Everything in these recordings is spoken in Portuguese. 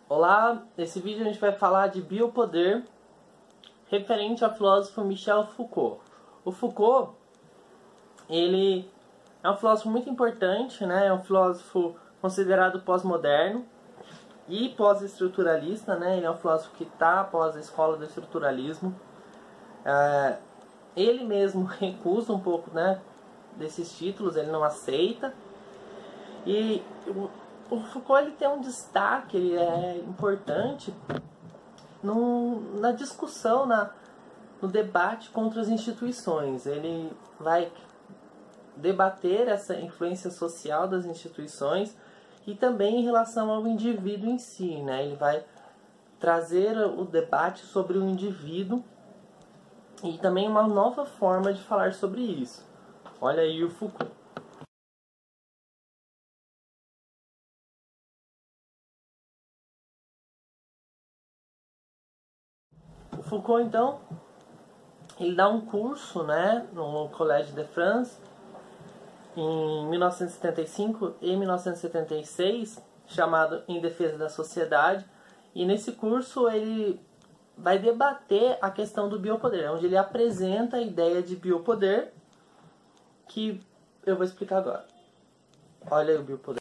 Olá, nesse vídeo a gente vai falar de biopoder referente ao filósofo Michel Foucault. O Foucault, ele é um filósofo muito importante, né? É um filósofo considerado pós-moderno e pós-estruturalista, né? Ele é um filósofo que está após a escola do estruturalismo. Ele mesmo recusa um pouco, né, desses títulos, ele não aceita. E o Foucault, ele tem um destaque, ele é importante na discussão, no debate contra as instituições. Ele vai debater essa influência social das instituições e também em relação ao indivíduo em si, né? Ele vai trazer o debate sobre o indivíduo e também uma nova forma de falar sobre isso. Olha aí o Foucault. O Foucault, então, ele dá um curso, né, no Collège de France em 1975 e 1976, chamado Em Defesa da Sociedade, e nesse curso ele vai debater a questão do biopoder, onde ele apresenta a ideia de biopoder, que eu vou explicar agora. Olha aí o biopoder.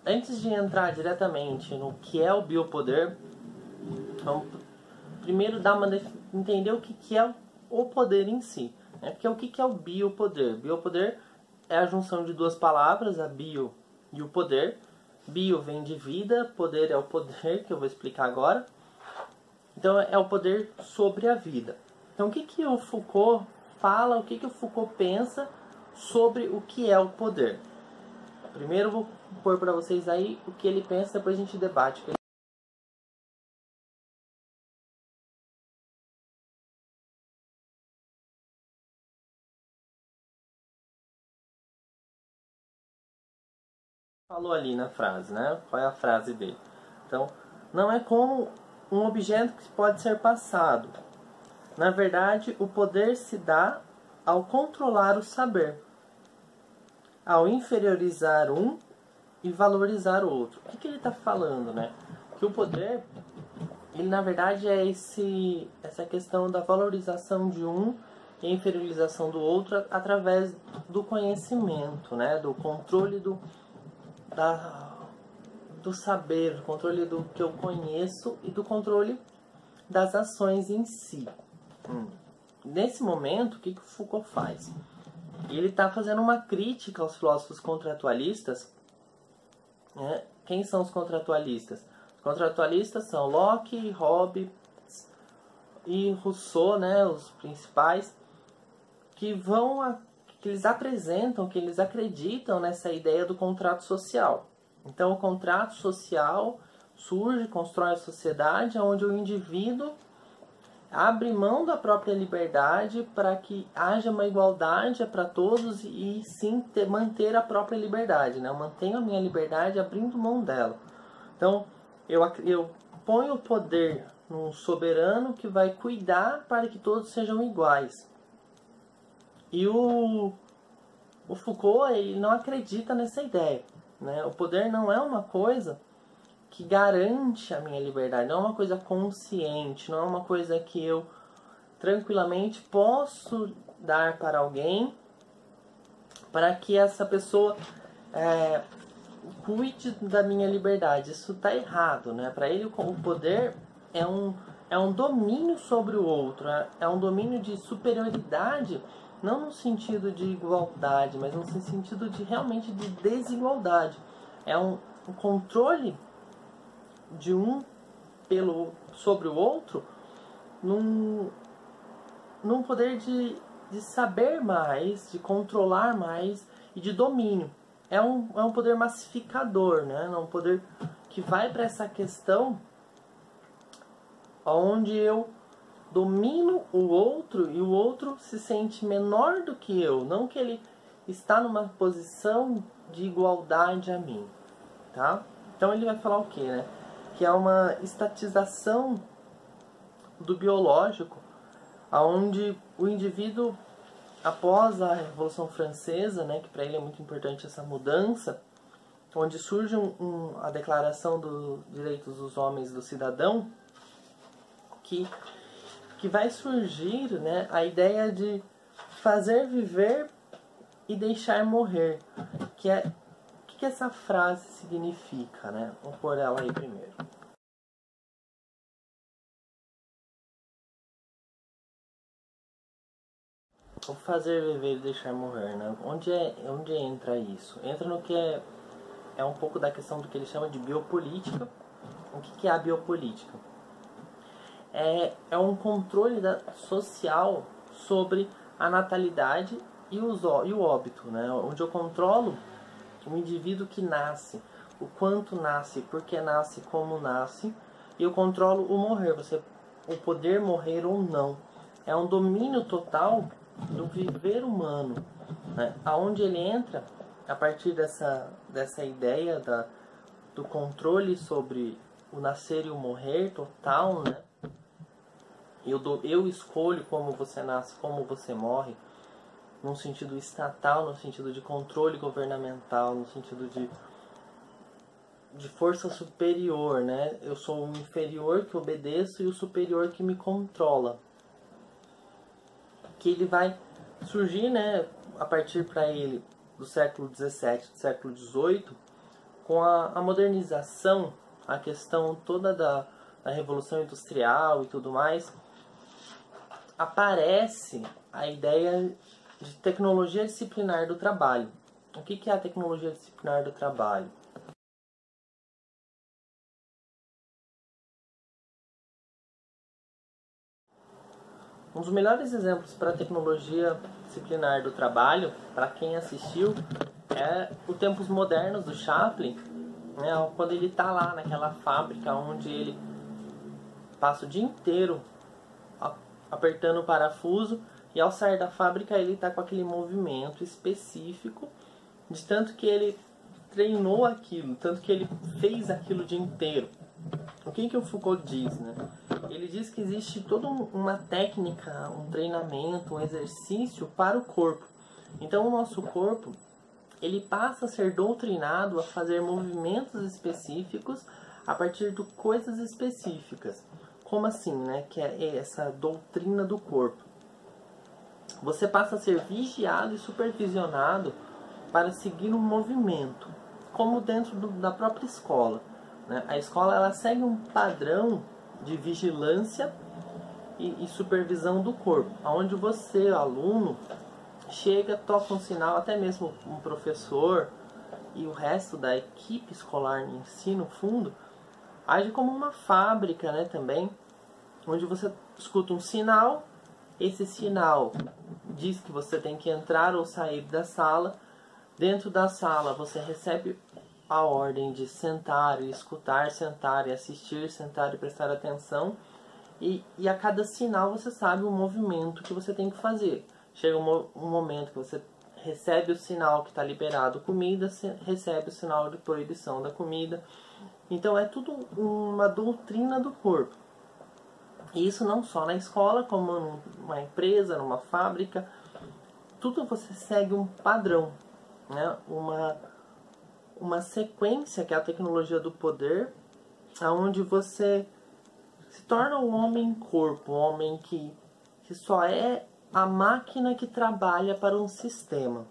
Antes de entrar diretamente no que é o biopoder, vamos primeiro entender o que é o poder em si. Né? Porque o que é o biopoder? Biopoder é a junção de duas palavras, a bio e o poder. Bio vem de vida, poder é o poder, que eu vou explicar agora. Então é o poder sobre a vida. Então o que o Foucault fala, o que o Foucault pensa sobre o que é o poder? Primeiro eu vou pôr para vocês aí o que ele pensa, depois a gente debate. Falou ali na frase, né? Qual é a frase dele? Então, não é como um objeto que pode ser passado. Na verdade, o poder se dá ao controlar o saber, ao inferiorizar um e valorizar o outro. O que ele está falando, né? Que o poder, ele na verdade é essa questão da valorização de um e a inferiorização do outro através do conhecimento, né? Do controle do saber, do controle do que eu conheço e do controle das ações em si. Nesse momento, o que o Foucault faz? Ele está fazendo uma crítica aos filósofos contratualistas. Né? Quem são os contratualistas? Os contratualistas são Locke, Hobbes e Rousseau, né, os principais, que eles apresentam, que eles acreditam nessa ideia do contrato social. Então o contrato social surge, constrói a sociedade onde o indivíduo abre mão da própria liberdade para que haja uma igualdade para todos e sim manter a própria liberdade. Né? Eu mantenho a minha liberdade abrindo mão dela. Então eu ponho o poder num soberano que vai cuidar para que todos sejam iguais. E o Foucault, ele não acredita nessa ideia. Né? O poder não é uma coisa que garante a minha liberdade, não é uma coisa consciente, não é uma coisa que eu tranquilamente posso dar para alguém para que essa pessoa cuide da minha liberdade. Isso está errado, né? Para ele, o poder é um domínio sobre o outro, é um domínio de superioridade, não no sentido de igualdade, mas no sentido de realmente de desigualdade. É um controle de um sobre o outro num poder de saber mais, de controlar mais e de domínio. É um poder massificador, né? É um poder que vai para essa questão onde eu domino o outro e o outro se sente menor do que eu, não que ele está numa posição de igualdade a mim, tá? Então ele vai falar o quê, né? Que é uma estatização do biológico, aonde o indivíduo, após a Revolução Francesa, né, que para ele é muito importante essa mudança, onde surge a Declaração dos Direitos dos Homens e do Cidadão, que vai surgir, né, a ideia de fazer viver e deixar morrer, que é o que essa frase significa, né? Vamos pôr ela aí primeiro. O fazer viver e deixar morrer, né? Onde entra isso? Entra no que é um pouco da questão do que ele chama de biopolítica. O que é a biopolítica? É um controle social sobre a natalidade e o óbito, né? Onde eu controlo o indivíduo que nasce, o quanto nasce, por que nasce, como nasce, e eu controlo o morrer, o poder morrer ou não. É um domínio total do viver humano, né? Aonde ele entra a partir dessa ideia do controle sobre o nascer e o morrer total, né? Eu escolho como você nasce, como você morre, num sentido estatal, no sentido de controle governamental, no sentido de força superior, né? Eu sou o inferior que obedeço e o superior que me controla. Que ele vai surgir, né, a partir para ele do século XVII, do século XVIII, com a modernização, a questão toda da Revolução Industrial e tudo mais, aparece a ideia de tecnologia disciplinar do trabalho. O que é a tecnologia disciplinar do trabalho? Um dos melhores exemplos para a tecnologia disciplinar do trabalho, para quem assistiu, é o Tempos Modernos do Chaplin, né, quando ele está lá naquela fábrica onde ele passa o dia inteiro apertando o parafuso, e ao sair da fábrica ele está com aquele movimento específico, de tanto que ele treinou aquilo, tanto que ele fez aquilo o dia inteiro. O que o Foucault diz, né? Ele diz que existe toda uma técnica, um treinamento, um exercício para o corpo. Então o nosso corpo, ele passa a ser doutrinado a fazer movimentos específicos a partir de coisas específicas. Como assim, né? Que é essa doutrina do corpo. Você passa a ser vigiado e supervisionado para seguir um movimento, como dentro da própria escola, né? A escola ela segue um padrão de vigilância e supervisão do corpo, onde você, aluno, chega, toca um sinal, até mesmo um professor e o resto da equipe escolar em ensino fundo, age como uma fábrica, né, também, onde você escuta um sinal, esse sinal diz que você tem que entrar ou sair da sala. Dentro da sala você recebe a ordem de sentar e escutar, sentar e assistir, sentar e prestar atenção. E a cada sinal você sabe o movimento que você tem que fazer. Chega um momento que você recebe o sinal que está liberado comida, recebe o sinal de proibição da comida. Então é tudo uma doutrina do corpo. E isso não só na escola, como numa empresa, numa fábrica. Tudo você segue um padrão, né? Uma sequência que é a tecnologia do poder, onde você se torna um homem-corpo, um homem que só é a máquina que trabalha para um sistema.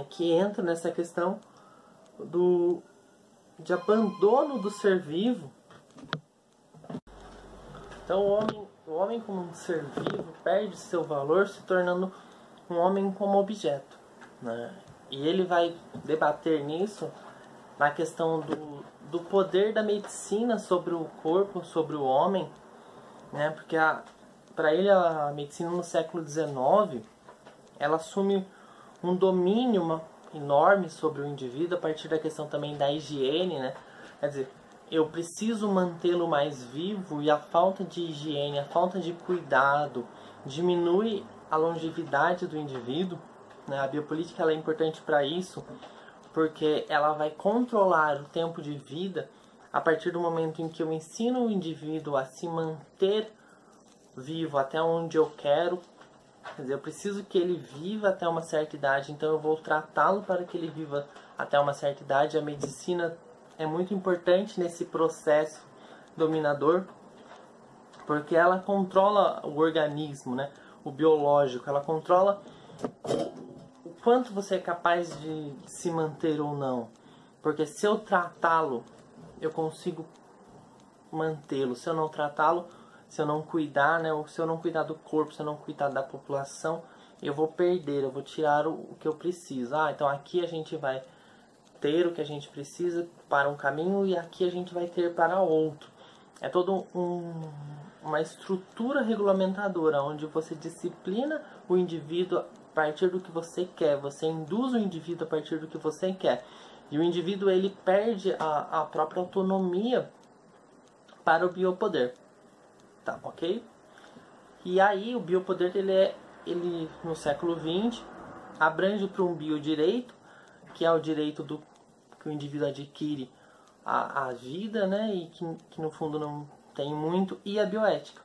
Que entra nessa questão de abandono do ser vivo. Então o homem como um ser vivo perde seu valor se tornando um homem como objeto, né? E ele vai debater nisso na questão do poder da medicina sobre o corpo, sobre o homem, né? Porque para ele a medicina no século XIX ela assume um domínio enorme sobre o indivíduo a partir da questão também da higiene, né? Quer dizer, eu preciso mantê-lo mais vivo e a falta de higiene, a falta de cuidado diminui a longevidade do indivíduo, né? A biopolítica ela é importante para isso, porque ela vai controlar o tempo de vida a partir do momento em que eu ensino o indivíduo a se manter vivo até onde eu quero. Quer dizer, eu preciso que ele viva até uma certa idade, então eu vou tratá-lo para que ele viva até uma certa idade. A medicina é muito importante nesse processo dominador, porque ela controla o organismo, né? O biológico, ela controla o quanto você é capaz de se manter ou não. Porque se eu tratá-lo, eu consigo mantê-lo. Se eu não tratá-lo, se eu não cuidar, né? Ou se eu não cuidar do corpo, se eu não cuidar da população, eu vou perder, eu vou tirar o que eu preciso. Então aqui a gente vai ter o que a gente precisa para um caminho e aqui a gente vai ter para outro. É toda uma estrutura regulamentadora, onde você disciplina o indivíduo a partir do que você quer, você induz o indivíduo a partir do que você quer. E o indivíduo ele perde a própria autonomia para o biopoder. Tá, ok? E aí o biopoder ele no século XX abrange para um biodireito, que é o direito que o indivíduo adquire a vida, né? E que no fundo não tem muito, e a bioética,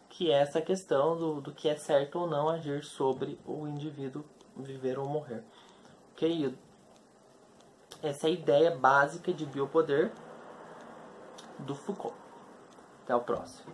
que é essa questão do que é certo ou não agir sobre o indivíduo viver ou morrer. Ok? Essa é a ideia básica de biopoder do Foucault. Até o próximo.